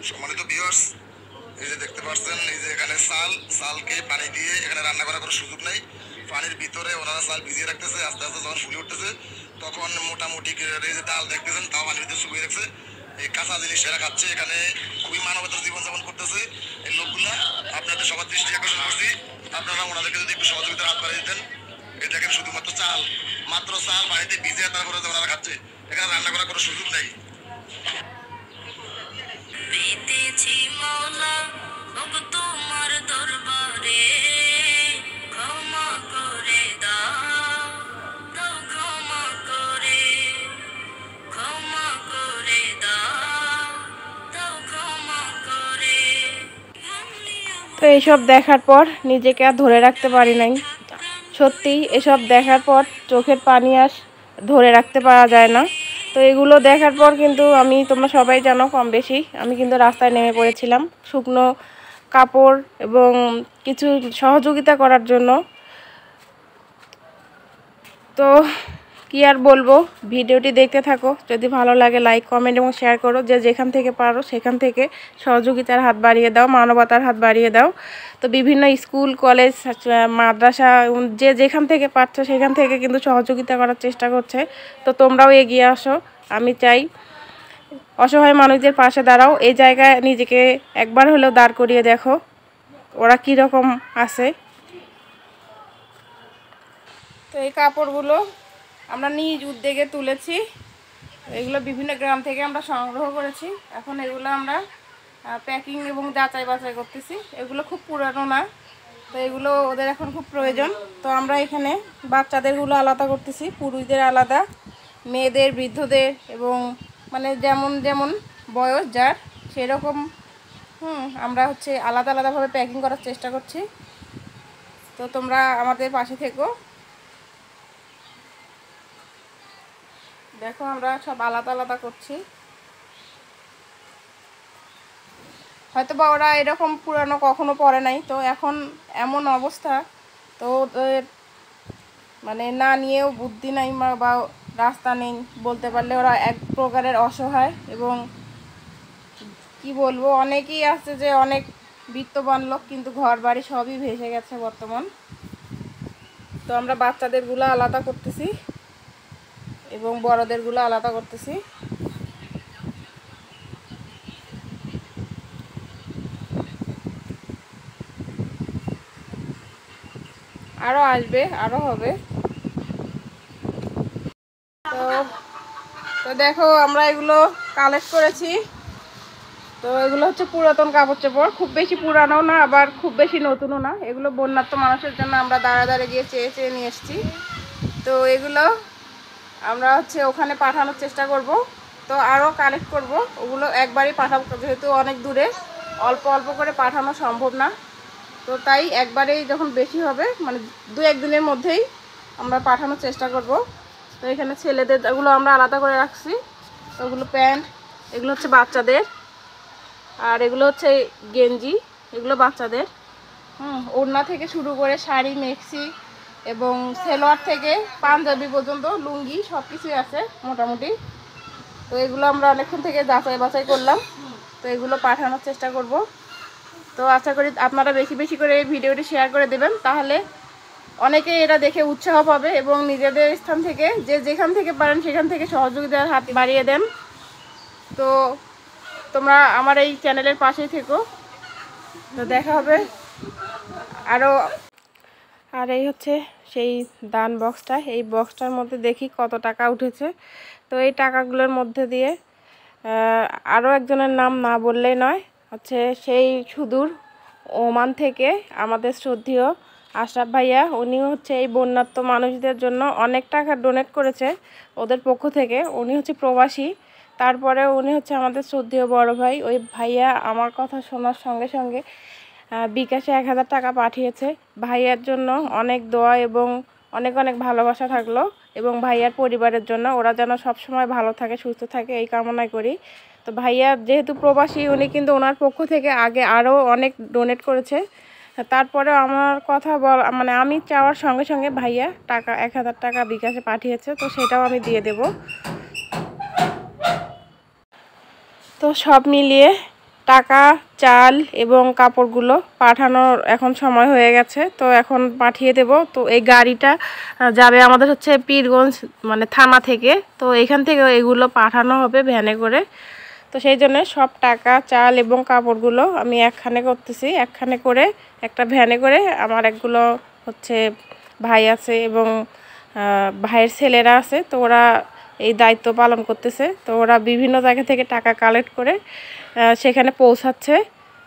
সম্মানিত ভিউয়ার্স, এই যে দেখতে পাচ্ছেন, এই যে এখানে চালকে পানি দিয়ে এখানে রান্না করার কোনো সুযোগ নেই। পানির ভিতরে ওনারা চাল ভিজিয়ে রাখতেছে, আস্তে আস্তে যখন ফুলে উঠতেছে তখন মোটামুটি এই যে ডাল দেখতেছেন তাও পানির ভিতরে শুকিয়ে রাখছে। এই কাঁচা জিনিস এরা খাচ্ছে, এখানে খুবই মানবতার জীবনযাপন করতেছে এই লোকগুলা। আপনাদের সবার দৃষ্টি আকর্ষণ করছি, আপনারা ওনাদেরকে যদি একটু সহযোগিতার হাত বাড়িয়ে দিতেন। এই দেখেন শুধুমাত্র চাল, মাত্র চাল পানিতে ভিজে তারপরে ওনারা খাচ্ছে, এখানে রান্না করার কোনো সুযোগ নেই। পেতেছি মওলা ওগো তোমার দরবারে, ক্ষমা করে দাও, দাও ক্ষমা করে, ক্ষমা করে দাও, দাও ক্ষমা করে। তো এইসব দেখার পর নিজেকে আর ধরে রাখতে পারি নাই। সত্যি এসব দেখার পর চোখের পানি আর ধরে রাখতে পারা যায় না। তো এগুলো দেখার পর কিন্তু তোমরা সবাই জানো কম বেশি, আমি কিন্তু রাস্তায় নেমে পড়েছিলাম শুকনো কাপড় এবং কিছু সহযোগিতা করার জন্য। তো কি আর বলবো, ভিডিওটি দেখতে থাকো, যদি ভালো লাগে লাইক কমেন্ট এবং শেয়ার করো। যে যেখান থেকে পারো সেখান থেকে সহযোগিতার হাত বাড়িয়ে দাও, মানবতার হাত বাড়িয়ে দাও। তো বিভিন্ন স্কুল কলেজ মাদ্রাসা যে যেখান থেকে পারছো সেখান থেকে কিন্তু সহযোগিতা করার চেষ্টা করছে। তো তোমরাও এগিয়ে আসো, আমি চাই অসহায় মানুষদের পাশে দাঁড়াও। এই জায়গায় নিজেকে একবার হলেও দাঁড় করিয়ে দেখো ওরা কীরকম আছে। তো এই কাপড়গুলো আমরা নিজ উদ্যোগে তুলেছি, এগুলো বিভিন্ন গ্রাম থেকে আমরা সংগ্রহ করেছি। এখন এগুলো আমরা প্যাকিং এবং যাচাই বাছাই করতেছি। এগুলো খুব পুরানো না, তো এগুলো ওদের এখন খুব প্রয়োজন। তো আমরা এখানে বাচ্চাদেরগুলো আলাদা করতেছি, পুরুষদের আলাদা, মেয়েদের, বৃদ্ধদের এবং মানে যেমন যেমন বয়স যার সেরকম আমরা আলাদা আলাদাভাবে প্যাকিং করার চেষ্টা করছি। তো তোমরা আমাদের পাশে থেকো। দেখো আমরা সব আলাদা আলাদা করছি। হয়তো বা ওরা এরকম পুরানো কখনো পরে নাই, তো এখন এমন অবস্থা, তো ওদের মানে না নিয়েও বুদ্ধি নাই বা রাস্তা নেই বলতে পারলে, ওরা এক প্রকারের অসহায়। এবং কি বলবো, অনেকেই আছে যে অনেক বিত্তবান লোক কিন্তু ঘর বাড়ি সবই ভেসে গেছে বর্তমান। তো আমরা বাচ্চাদেরগুলো আলাদা করতেছি এবং বড়দেরগুলো আলাদা করতেছি। আরও আসবে, আরও হবে। তো তো দেখো আমরা এগুলো কালেক্ট করেছি। তো এগুলো পুরাতন কাপড় চোপড়, খুব বেশি পুরানো না আবার খুব বেশি নতুনও না। এগুলো বন্যার্ত মানুষের জন্য আমরা দাঁড়া দাঁড়ে গিয়ে চেয়ে চেয়ে নিয়ে এসেছি। তো এগুলো আমরা ওখানে পাঠানোর চেষ্টা করব। তো আরও কালেক্ট করব, ওগুলো একবারই পাঠাবো, যেহেতু অনেক দূরে অল্প অল্প করে পাঠানো সম্ভব না। তো তাই একবারেই যখন বেশি হবে মানে 2-1 দিনের মধ্যেই আমরা পাঠানোর চেষ্টা করব। তো এখানে ছেলেদের এগুলো আমরা আলাদা করে রাখছি। তো ওগুলো প্যান্ট, এগুলো বাচ্চাদের, আর এগুলো গেঞ্জি, এগুলো বাচ্চাদের। ওড়না থেকে শুরু করে শাড়ি, মেক্সি এবং সেলোয়ার থেকে পাঞ্জাবি পর্যন্ত, লুঙ্গি সব কিছুই আছে মোটামুটি। তো এগুলো আমরা অনেকক্ষণ থেকে যাচাই বাছাই করলাম। তো এগুলো পাঠানোর চেষ্টা করব। তো আশা করি আপনারা বেশি বেশি করে এই ভিডিওটি শেয়ার করে দেবেন, তাহলে অনেকে এটা দেখে উৎসাহ পাবে এবং নিজেদের স্থান থেকে যে যেখান থেকে পারেন সেখান থেকে সহযোগিতার হাত বাড়িয়ে দেন। তো তোমরা আমার এই চ্যানেলের পাশেই থেকো। তো দেখা হবে আরও। আর এই সেই দান বক্সটা, এই বক্সটার মধ্যে দেখি কত টাকা উঠেছে। তো এই টাকাগুলোর মধ্যে দিয়ে আরও একজনের নাম না বললেই নয়, সেই সুদূর ওমান থেকে আমাদের শ্রদ্ধেয় আশরাফ ভাইয়া, উনিও এই বন্যার্ত মানুষদের জন্য অনেক টাকা ডোনেট করেছে ওদের পক্ষ থেকে। উনি প্রবাসী, তারপরে উনি আমাদের শ্রদ্ধেয় বড় ভাই। ওই ভাইয়া আমার কথা শোনার সঙ্গে সঙ্গে বিকাশে 1000 টাকা পাঠিয়েছে। ভাইয়ার জন্য অনেক দোয়া এবং অনেক অনেক ভালোবাসা থাকলো, এবং ভাইয়ার পরিবারের জন্য, ওরা যেন সবসময় ভালো থাকে, সুস্থ থাকে, এই কামনাই করি। তো ভাইয়া যেহেতু প্রবাসী, উনি কিন্তু ওনার পক্ষ থেকে আগে আরও অনেক ডোনেট করেছে। তারপরে আমার কথা মানে আমি চাওয়ার সঙ্গে সঙ্গে ভাইয়া 1000 টাকা বিকাশে পাঠিয়েছে, তো সেটাও আমি দিয়ে দেব। তো সব মিলিয়ে টাকা, চাল এবং কাপড়গুলো পাঠানোর এখন সময় হয়ে গেছে। তো এখন পাঠিয়ে দেব। তো এই গাড়িটা যাবে আমাদের হচ্ছে পীরগঞ্জ মানে থানা থেকে। তো এখান থেকে এগুলো পাঠানো হবে ভ্যানে করে। তো সেই জন্য সব টাকা, চাল এবং কাপড়গুলো আমি একখানে করতেছি, একখানে করে একটা ভ্যানে করে। আমার একগুলো হচ্ছে ভাই আছে এবং ভাইয়ের ছেলেরা আছে, তো ওরা এই দায়িত্ব পালন করতেছে। তো ওরা বিভিন্ন জায়গা থেকে টাকা কালেক্ট করে সেখানে পৌঁছাচ্ছে।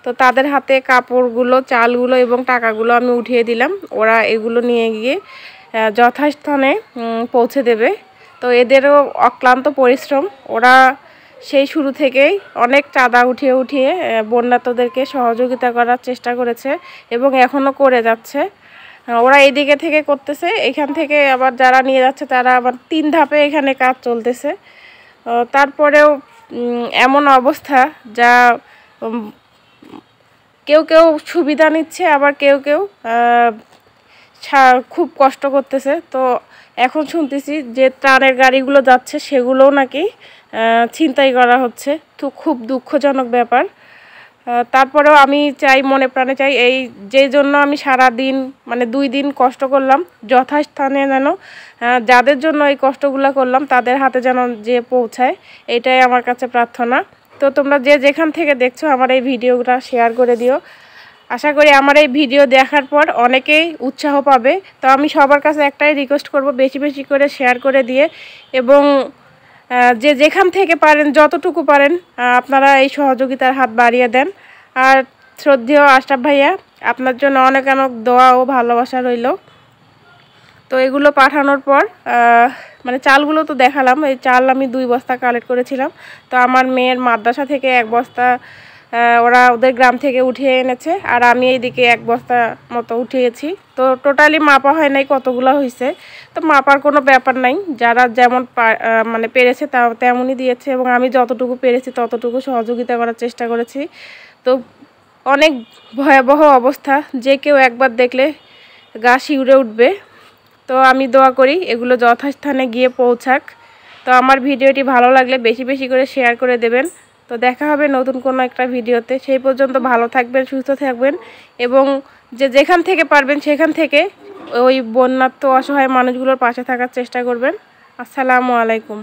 তো তাদের হাতে কাপড়গুলো, চালগুলো এবং টাকাগুলো আমি উঠিয়ে দিলাম। ওরা এগুলো নিয়ে গিয়ে যথাস্থানে পৌঁছে দেবে। তো এদেরও অক্লান্ত পরিশ্রম। ওরা সেই শুরু থেকেই অনেক চাঁদা উঠিয়ে উঠিয়ে বন্যার্তদেরকে সহযোগিতা করার চেষ্টা করেছে এবং এখনও করে যাচ্ছে। ওরা এইদিকে থেকে করতেছে, এখান থেকে আবার যারা নিয়ে যাচ্ছে তারা আবার 3 ধাপে এখানে কাজ চলতেছে। তারপরেও এমন অবস্থা যা কেউ কেউ সুবিধা নিচ্ছে, আবার কেউ কেউ খুব কষ্ট করতেছে। তো এখন শুনতেছি যে ত্রাণের গাড়িগুলো যাচ্ছে সেগুলোও নাকি ছিনতাই করা হচ্ছে। তো খুব দুঃখজনক ব্যাপার। তারপরেও আমি চাই, মনে প্রাণে চাই, এই যে জন্য আমি সারা দিন মানে 2 দিন কষ্ট করলাম, যথাস্থানে যেন যাদের জন্য এই কষ্টগুলো করলাম তাদের হাতে যেন যে পৌঁছায়, এটাই আমার কাছে প্রার্থনা। তো তোমরা যে যেখান থেকে দেখছো আমার এই ভিডিওটা শেয়ার করে দিও। আশা করি আমার এই ভিডিও দেখার পর অনেকেই উৎসাহ পাবে। তো আমি সবার কাছে একটাই রিকোয়েস্ট করব, বেশি বেশি করে শেয়ার করে দিয়ে এবং যে যেখান থেকে পারেন, যতটুকু পারেন আপনারা এই সহযোগিতার হাত বাড়িয়ে দেন। আর শ্রদ্ধেয় আশরাফ ভাইয়া, আপনার জন্য অনেক অনেক দোয়া ও ভালোবাসা রইল। তো এগুলো পাঠানোর পর মানে চালগুলো তো দেখালাম, এই চাল আমি 2 বস্তা কালেক্ট করেছিলাম। তো আমার মেয়ের মাদ্রাসা থেকে 1 বস্তা ওরা ওদের গ্রাম থেকে উঠিয়ে এনেছে, আর আমি এইদিকে 1 বস্তা মতো উঠিয়েছি। তো টোটালি মাপা হয় নাই কতগুলো হয়েছে, তো মাপার কোনো ব্যাপার নাই। যারা যেমন মানে পেরেছে তা তেমনই দিয়েছে এবং আমি যতটুকু পেরেছি ততটুকু সহযোগিতা করার চেষ্টা করেছি। তো অনেক ভয়াবহ অবস্থা, যে কেউ একবার দেখলে গা শিউরে উঠবে। তো আমি দোয়া করি এগুলো যথাস্থানে গিয়ে পৌঁছাক। তো আমার ভিডিওটি ভালো লাগলে বেশি বেশি করে শেয়ার করে দেবেন। তো দেখা হবে নতুন কোনো একটা ভিডিওতে। সেই পর্যন্ত ভালো থাকবেন, সুস্থ থাকবেন এবং যে যেখান থেকে পারবেন সেখান থেকে ওই বন্যার্ত অসহায় মানুষগুলোর পাশে থাকার চেষ্টা করবেন। আসসালামু আলাইকুম।